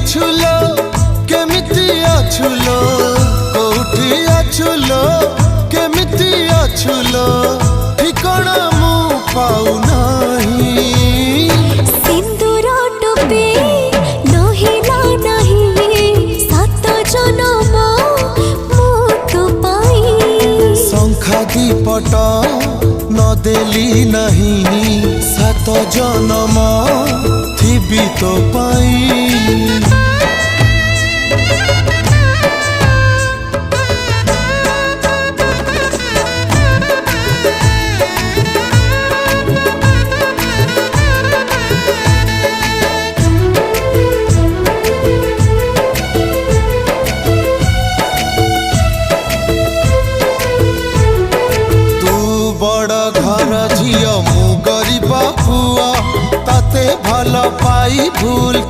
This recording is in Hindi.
अछुलो केमिति अछुलो कोठी अछुलो केमिति अछुलो ठिकाना मु पाउ नहीं। सिंदूर टोपी नहिला नहीं सात जन्म मु तो पाई। शंखा दीपट न देली नहीं सात जन्म थिबी तो पाई। बड़ घर झियो मु गरीब पुआ ताते भल पाई भूल।